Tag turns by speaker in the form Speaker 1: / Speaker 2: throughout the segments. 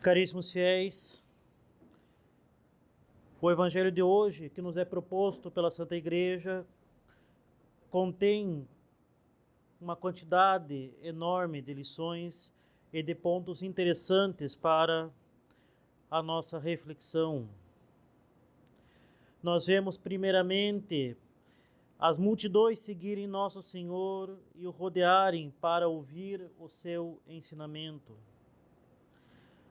Speaker 1: Caríssimos fiéis, o Evangelho de hoje, que nos é proposto pela Santa Igreja, contém uma quantidade enorme de lições e de pontos interessantes para a nossa reflexão. Nós vemos, primeiramente, as multidões seguirem Nosso Senhor e o rodearem para ouvir o seu ensinamento.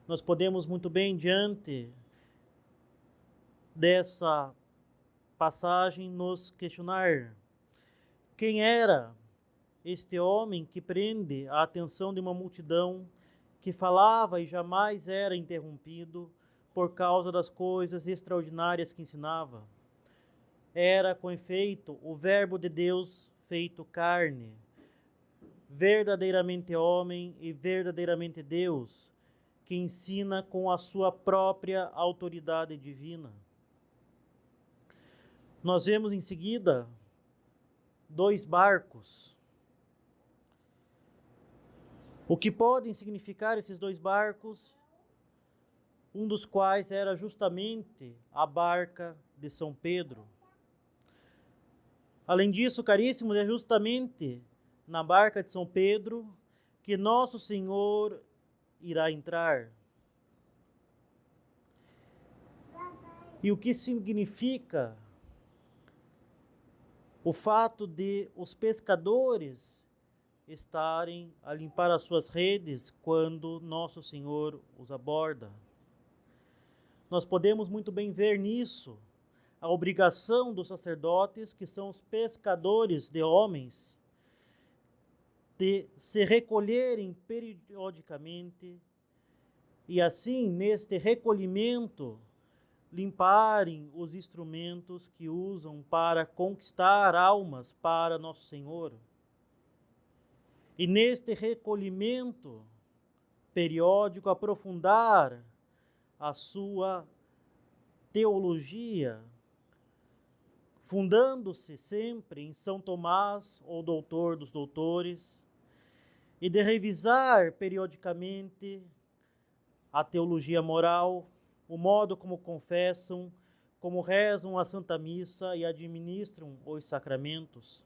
Speaker 1: Nós podemos muito bem, diante dessa passagem, nos questionar: quem era este homem que prende a atenção de uma multidão, que falava e jamais era interrompido por causa das coisas extraordinárias que ensinava? Era, com efeito, o Verbo de Deus feito carne, verdadeiramente homem e verdadeiramente Deus, que ensina com a sua própria autoridade divina. Nós vemos em seguida dois barcos. O que podem significar esses dois barcos? Um dos quais era justamente a barca de São Pedro. Além disso, caríssimos, é justamente na barca de São Pedro que Nosso Senhor irá entrar. E o que significa o fato de os pescadores estarem a limpar as suas redes quando Nosso Senhor os aborda? Nós podemos muito bem ver nisso a obrigação dos sacerdotes, que são os pescadores de homens, de se recolherem periodicamente e assim, neste recolhimento, limparem os instrumentos que usam para conquistar almas para Nosso Senhor. E neste recolhimento periódico, aprofundar a sua teologia, fundando-se sempre em São Tomás, o doutor dos doutores, e de revisar periodicamente a teologia moral, o modo como confessam, como rezam a Santa Missa e administram os sacramentos,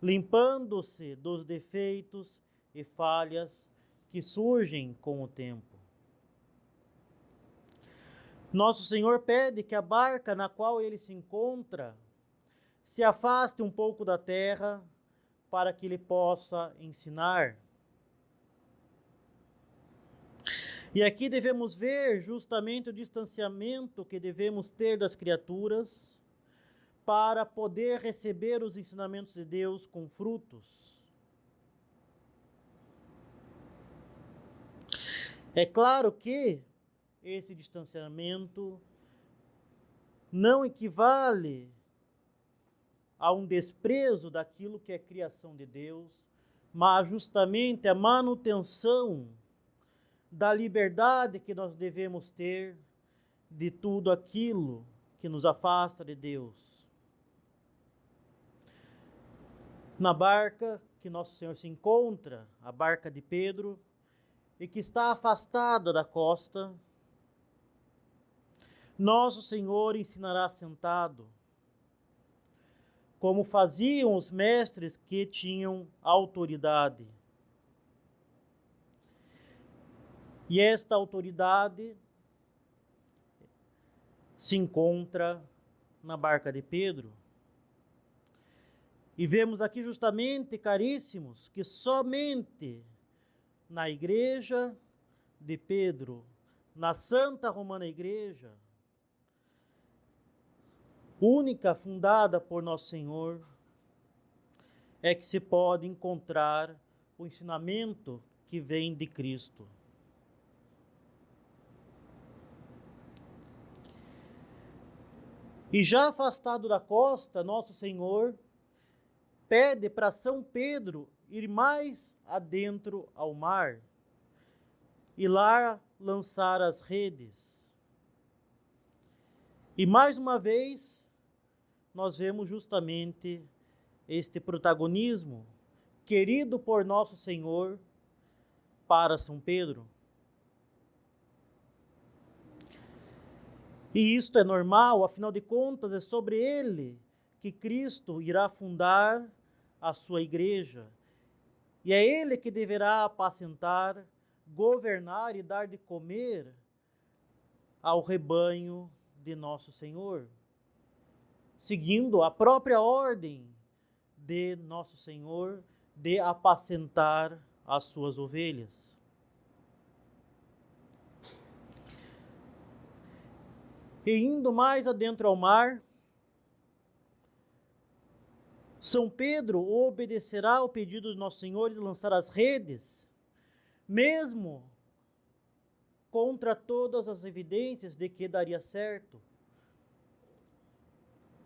Speaker 1: limpando-se dos defeitos e falhas que surgem com o tempo. Nosso Senhor pede que a barca na qual ele se encontra se afaste um pouco da terra para que ele possa ensinar. E aqui devemos ver justamente o distanciamento que devemos ter das criaturas para poder receber os ensinamentos de Deus com frutos. É claro que esse distanciamento não equivale a um desprezo daquilo que é criação de Deus, mas justamente a manutenção da liberdade que nós devemos ter de tudo aquilo que nos afasta de Deus. Na barca que Nosso Senhor se encontra, a barca de Pedro, e que está afastada da costa, Nosso Senhor ensinará sentado, como faziam os mestres que tinham autoridade. E esta autoridade se encontra na barca de Pedro. E vemos aqui justamente, caríssimos, que somente na igreja de Pedro, na Santa Romana Igreja, única fundada por Nosso Senhor, é que se pode encontrar o ensinamento que vem de Cristo. E já afastado da costa, Nosso Senhor pede para São Pedro ir mais adentro ao mar e lá lançar as redes. E mais uma vez, nós vemos justamente este protagonismo querido por Nosso Senhor para São Pedro. E isto é normal, afinal de contas, é sobre ele que Cristo irá fundar a sua igreja. E é ele que deverá apacentar, governar e dar de comer ao rebanho de nosso Senhor, seguindo a própria ordem de nosso Senhor de apacentar as suas ovelhas. E indo mais adentro ao mar, São Pedro obedecerá ao pedido de nosso Senhor de lançar as redes, mesmo contra todas as evidências de que daria certo.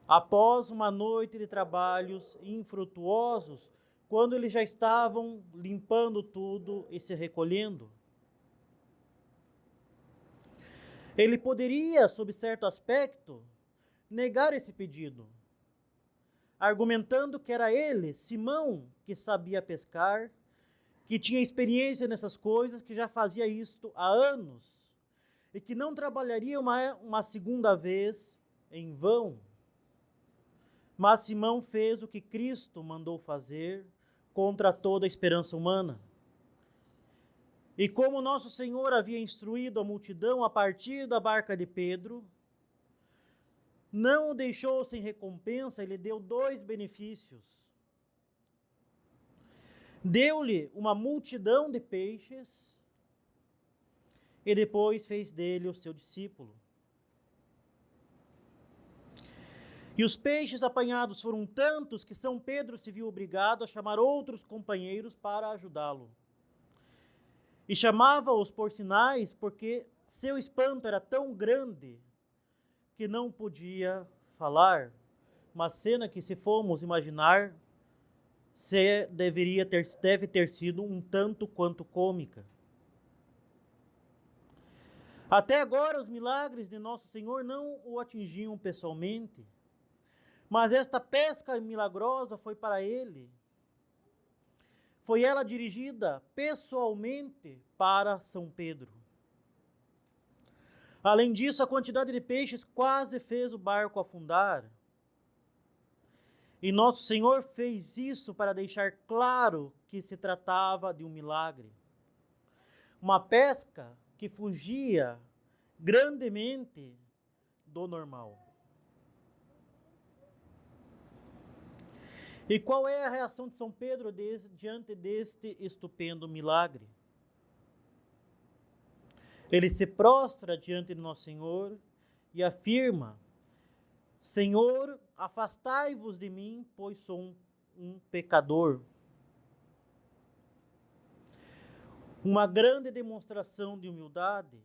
Speaker 1: Após uma noite de trabalhos infrutuosos, quando eles já estavam limpando tudo e se recolhendo. Ele poderia, sob certo aspecto, negar esse pedido, argumentando que era ele, Simão, que sabia pescar, que tinha experiência nessas coisas, que já fazia isto há anos, e que não trabalharia uma segunda vez em vão. Mas Simão fez o que Cristo mandou fazer contra toda a esperança humana. E como nosso Senhor havia instruído a multidão a partir da barca de Pedro, não o deixou sem recompensa, ele deu 2 benefícios. Deu-lhe uma multidão de peixes e depois fez dele o seu discípulo. E os peixes apanhados foram tantos que São Pedro se viu obrigado a chamar outros companheiros para ajudá-lo. E chamava-os por sinais, porque seu espanto era tão grande que não podia falar. Uma cena que, se formos imaginar, deve ter sido um tanto quanto cômica. Até agora, os milagres de Nosso Senhor não o atingiam pessoalmente, mas esta pesca milagrosa foi para ele. Foi ela dirigida pessoalmente para São Pedro. Além disso, a quantidade de peixes quase fez o barco afundar. E Nosso Senhor fez isso para deixar claro que se tratava de um milagre. Uma pesca que fugia grandemente do normal. E qual é a reação de São Pedro diante deste estupendo milagre? Ele se prostra diante de Nosso Senhor e afirma: Senhor, afastai-vos de mim, pois sou um pecador. Uma grande demonstração de humildade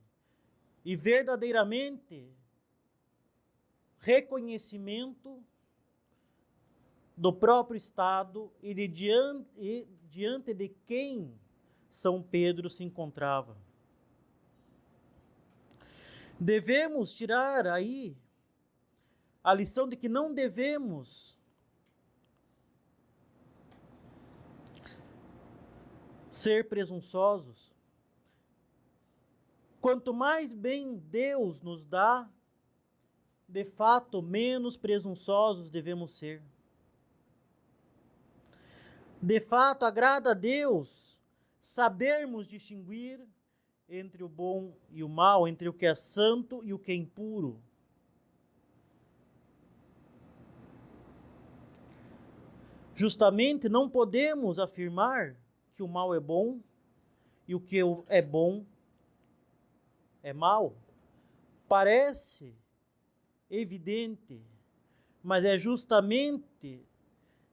Speaker 1: e verdadeiramente reconhecimento do próprio estado e diante de quem São Pedro se encontrava. Devemos tirar aí a lição de que não devemos ser presunçosos. Quanto mais bem Deus nos dá, de fato, menos presunçosos devemos ser. De fato, agrada a Deus sabermos distinguir entre o bom e o mal, entre o que é santo e o que é impuro. Justamente não podemos afirmar que o mal é bom e o que é bom é mal. Parece evidente, mas é justamente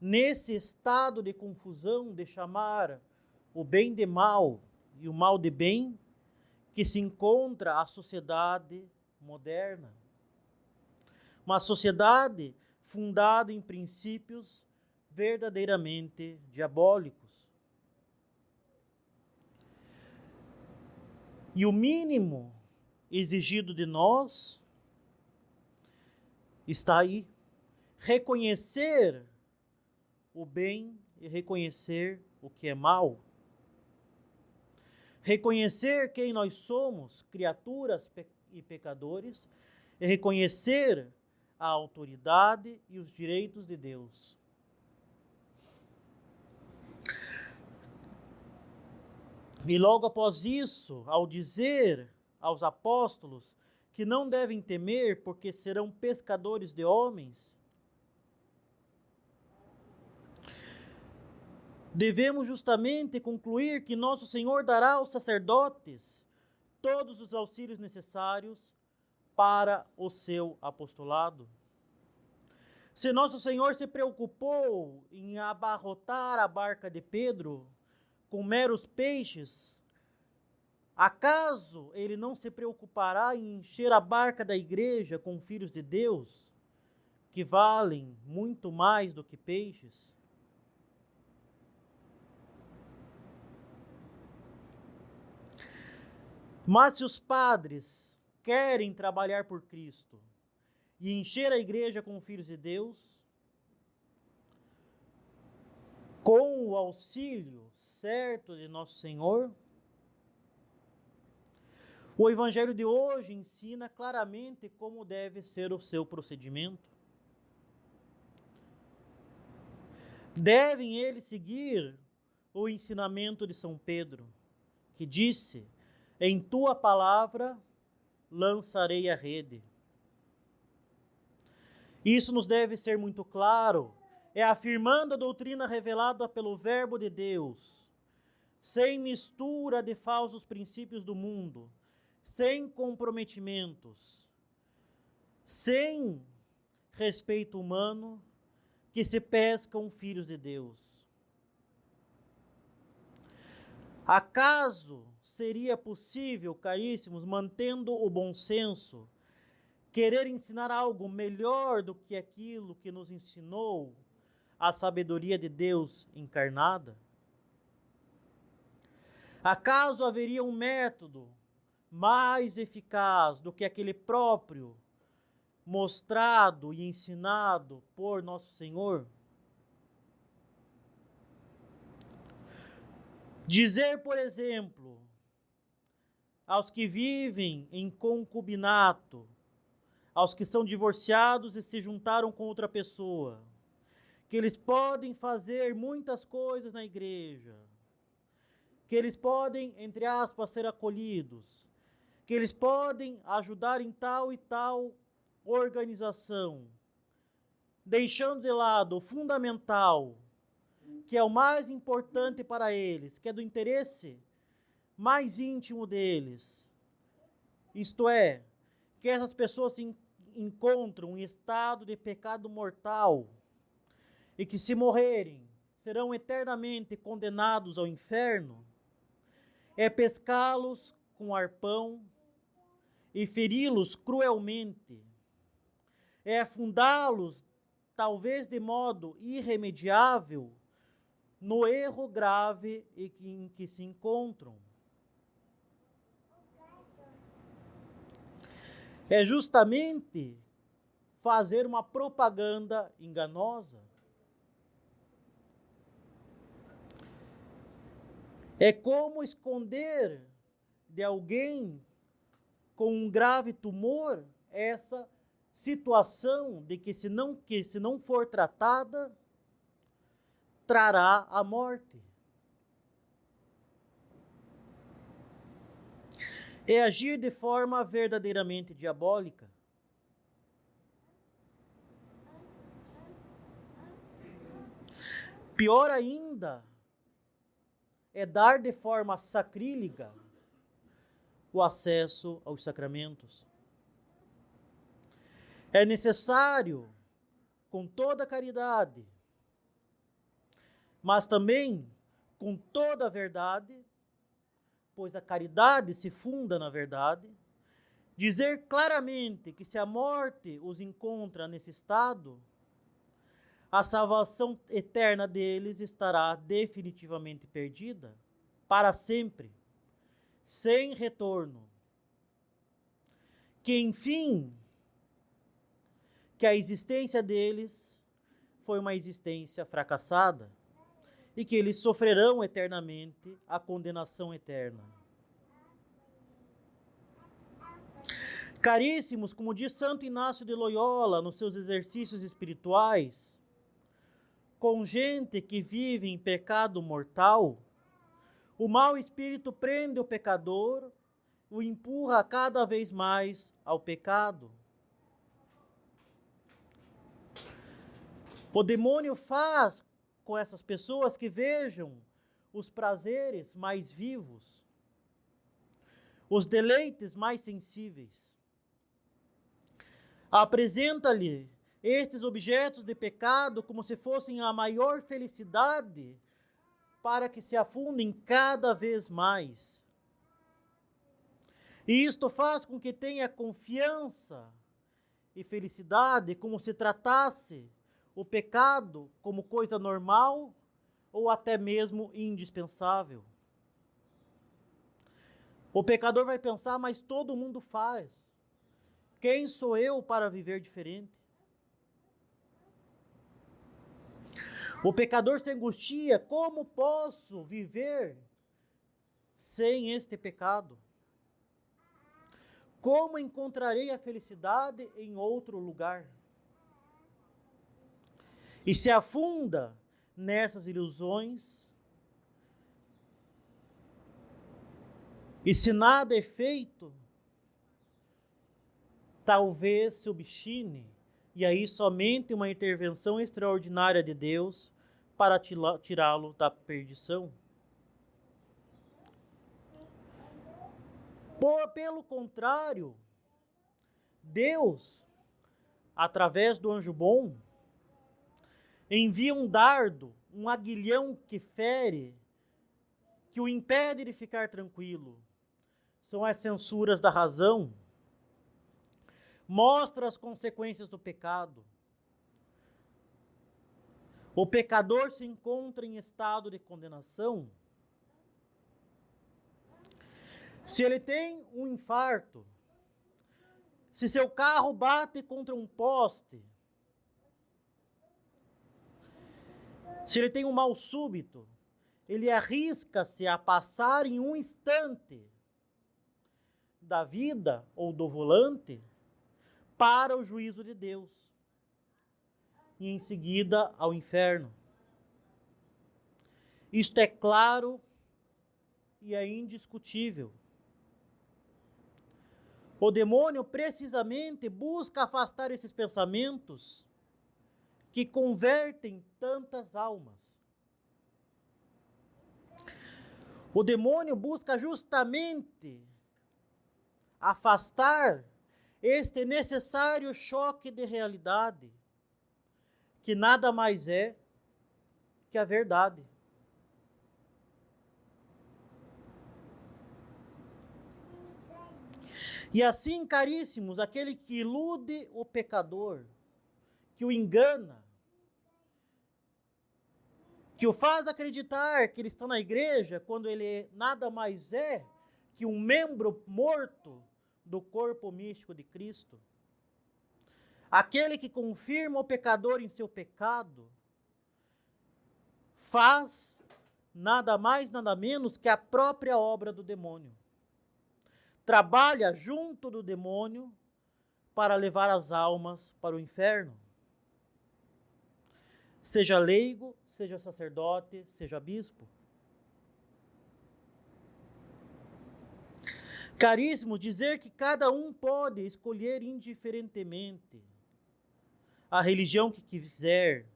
Speaker 1: nesse estado de confusão, de chamar o bem de mal e o mal de bem, que se encontra a sociedade moderna. Uma sociedade fundada em princípios verdadeiramente diabólicos. E o mínimo exigido de nós está aí: reconhecer o bem e reconhecer o que é mal. Reconhecer quem nós somos, criaturas e pecadores, e reconhecer a autoridade e os direitos de Deus. E logo após isso, ao dizer aos apóstolos que não devem temer, porque serão pescadores de homens, devemos justamente concluir que nosso Senhor dará aos sacerdotes todos os auxílios necessários para o seu apostolado. Se nosso Senhor se preocupou em abarrotar a barca de Pedro com meros peixes, acaso ele não se preocupará em encher a barca da igreja com filhos de Deus, que valem muito mais do que peixes? Mas se os padres querem trabalhar por Cristo e encher a igreja com filhos de Deus, com o auxílio certo de nosso Senhor, o Evangelho de hoje ensina claramente como deve ser o seu procedimento. Devem eles seguir o ensinamento de São Pedro, que disse: em tua palavra lançarei a rede. Isso nos deve ser muito claro, afirmando a doutrina revelada pelo Verbo de Deus, sem mistura de falsos princípios do mundo, sem comprometimentos, sem respeito humano, que se pescam filhos de Deus. Acaso seria possível, caríssimos, mantendo o bom senso, querer ensinar algo melhor do que aquilo que nos ensinou a sabedoria de Deus encarnada? Acaso haveria um método mais eficaz do que aquele próprio, mostrado e ensinado por nosso Senhor? Dizer, por exemplo, aos que vivem em concubinato, aos que são divorciados e se juntaram com outra pessoa, que eles podem fazer muitas coisas na igreja, que eles podem, entre aspas, ser acolhidos, que eles podem ajudar em tal e tal organização, deixando de lado o fundamental, que é o mais importante para eles, que é do interesse mais íntimo deles. Isto é, que essas pessoas se encontram em estado de pecado mortal e que, se morrerem, serão eternamente condenados ao inferno, é pescá-los com arpão e feri-los cruelmente, é afundá-los, talvez de modo irremediável, no erro grave em que se encontram. É justamente fazer uma propaganda enganosa. É como esconder de alguém com um grave tumor essa situação de que se não for tratada, trará a morte. É agir de forma verdadeiramente diabólica. Pior ainda, é dar de forma sacrílega o acesso aos sacramentos. É necessário, com toda a caridade, mas também com toda a verdade, pois a caridade se funda na verdade, dizer claramente que se a morte os encontra nesse estado, a salvação eterna deles estará definitivamente perdida, para sempre, sem retorno. Que, enfim, que a existência deles foi uma existência fracassada e que eles sofrerão eternamente a condenação eterna. Caríssimos, como diz Santo Inácio de Loyola nos seus exercícios espirituais, com gente que vive em pecado mortal, o mau espírito prende o pecador, o empurra cada vez mais ao pecado. O demônio faz com essas pessoas que vejam os prazeres mais vivos, os deleites mais sensíveis. Apresenta-lhe estes objetos de pecado como se fossem a maior felicidade, para que se afundem cada vez mais. E isto faz com que tenha confiança e felicidade, como se tratasse o pecado como coisa normal ou até mesmo indispensável. O pecador vai pensar, mas todo mundo faz. Quem sou eu para viver diferente? O pecador se angustia, como posso viver sem este pecado? Como encontrarei a felicidade em outro lugar? E se afunda nessas ilusões, e se nada é feito, talvez se obstine, e aí somente uma intervenção extraordinária de Deus para tirá-lo da perdição. Pelo contrário, Deus, através do anjo bom, envia um dardo, um aguilhão que fere, que o impede de ficar tranquilo. São as censuras da razão. Mostra as consequências do pecado. O pecador se encontra em estado de condenação. Se ele tem um infarto, se seu carro bate contra um poste, se ele tem um mal súbito, ele arrisca-se a passar em um instante da vida ou do volante para o juízo de Deus e em seguida ao inferno. Isto é claro e é indiscutível. O demônio precisamente busca afastar esses pensamentos que convertem tantas almas. O demônio busca justamente afastar este necessário choque de realidade, que nada mais é que a verdade. E assim, caríssimos, aquele que ilude o pecador, que o engana, que o faz acreditar que ele está na igreja, quando ele nada mais é que um membro morto do corpo místico de Cristo. Aquele que confirma o pecador em seu pecado, faz nada mais, nada menos que a própria obra do demônio. Trabalha junto do demônio para levar as almas para o inferno. Seja leigo, seja sacerdote, seja bispo. Caríssimo, dizer que cada um pode escolher indiferentemente a religião que quiser,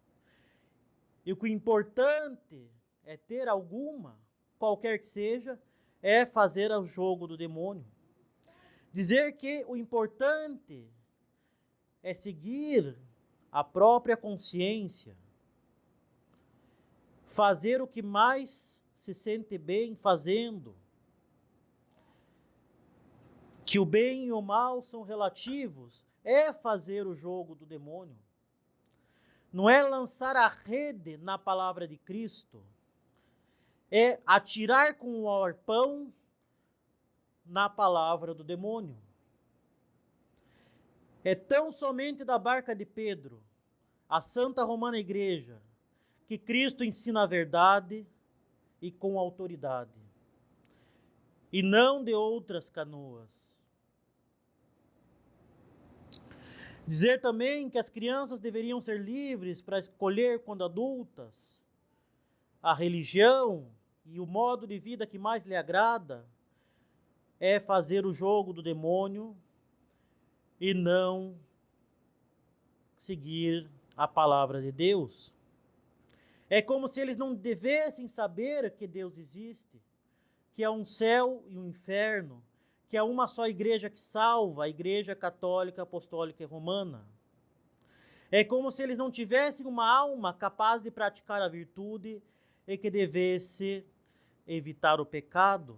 Speaker 1: e o que é importante é ter alguma, qualquer que seja, é fazer o jogo do demônio. Dizer que o importante é seguir a própria consciência, fazer o que mais se sente bem fazendo, que o bem e o mal são relativos, é fazer o jogo do demônio. Não é lançar a rede na palavra de Cristo, é atirar com o arpão na palavra do demônio. É tão somente da barca de Pedro, a Santa Romana Igreja, que Cristo ensina a verdade e com autoridade, e não de outras canoas. Dizer também que as crianças deveriam ser livres para escolher, quando adultas, a religião e o modo de vida que mais lhe agrada, é fazer o jogo do demônio e não seguir a palavra de Deus. É como se eles não devessem saber que Deus existe, que há um céu e um inferno, que há uma só igreja que salva, a Igreja Católica, Apostólica e Romana. É como se eles não tivessem uma alma capaz de praticar a virtude e que devesse evitar o pecado.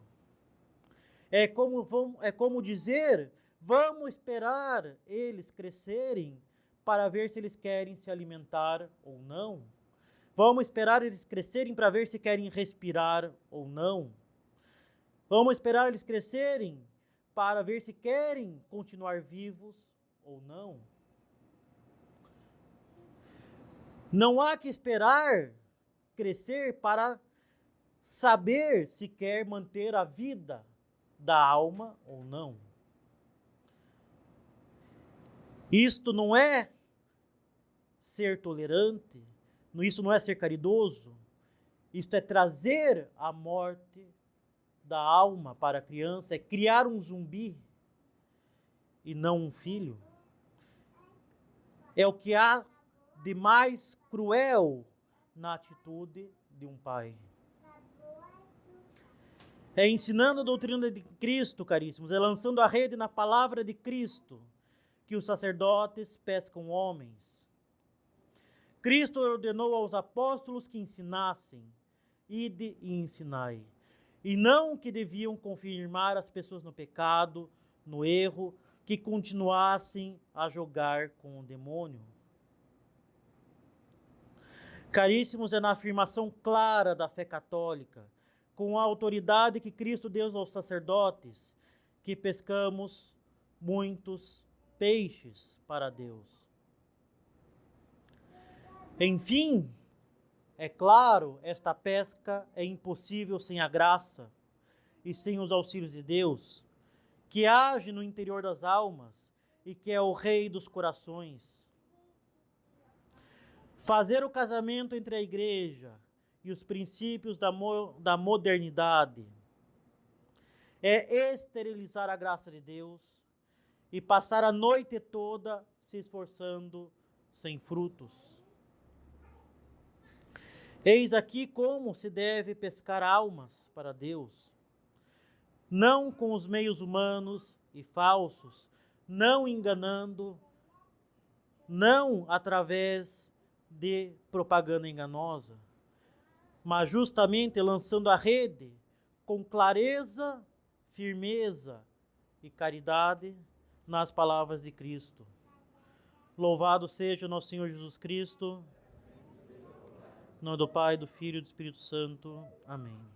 Speaker 1: É como dizer, vamos esperar eles crescerem para ver se eles querem se alimentar ou não. Vamos esperar eles crescerem para ver se querem respirar ou não. Vamos esperar eles crescerem para ver se querem continuar vivos ou não. Não há que esperar crescer para saber se quer manter a vida da alma ou não. Isto não é ser tolerante, isso não é ser caridoso, isto é trazer a morte da alma para a criança, é criar um zumbi e não um filho. É o que há de mais cruel na atitude de um pai. É ensinando a doutrina de Cristo, caríssimos, é lançando a rede na palavra de Cristo, que os sacerdotes pescam homens. Cristo ordenou aos apóstolos que ensinassem, ide e ensinai, e não que deviam confirmar as pessoas no pecado, no erro, que continuassem a jogar com o demônio. Caríssimos, é na afirmação clara da fé católica, com a autoridade que Cristo deu aos sacerdotes, que pescamos muitos peixes para Deus. Enfim, é claro, esta pesca é impossível sem a graça e sem os auxílios de Deus, que age no interior das almas e que é o Rei dos corações. Fazer o casamento entre a igreja e os princípios da modernidade é esterilizar a graça de Deus e passar a noite toda se esforçando sem frutos. Eis aqui como se deve pescar almas para Deus. Não com os meios humanos e falsos, não enganando, não através de propaganda enganosa, mas justamente lançando a rede com clareza, firmeza e caridade nas palavras de Cristo. Louvado seja o nosso Senhor Jesus Cristo. Em nome do Pai, do Filho e do Espírito Santo. Amém.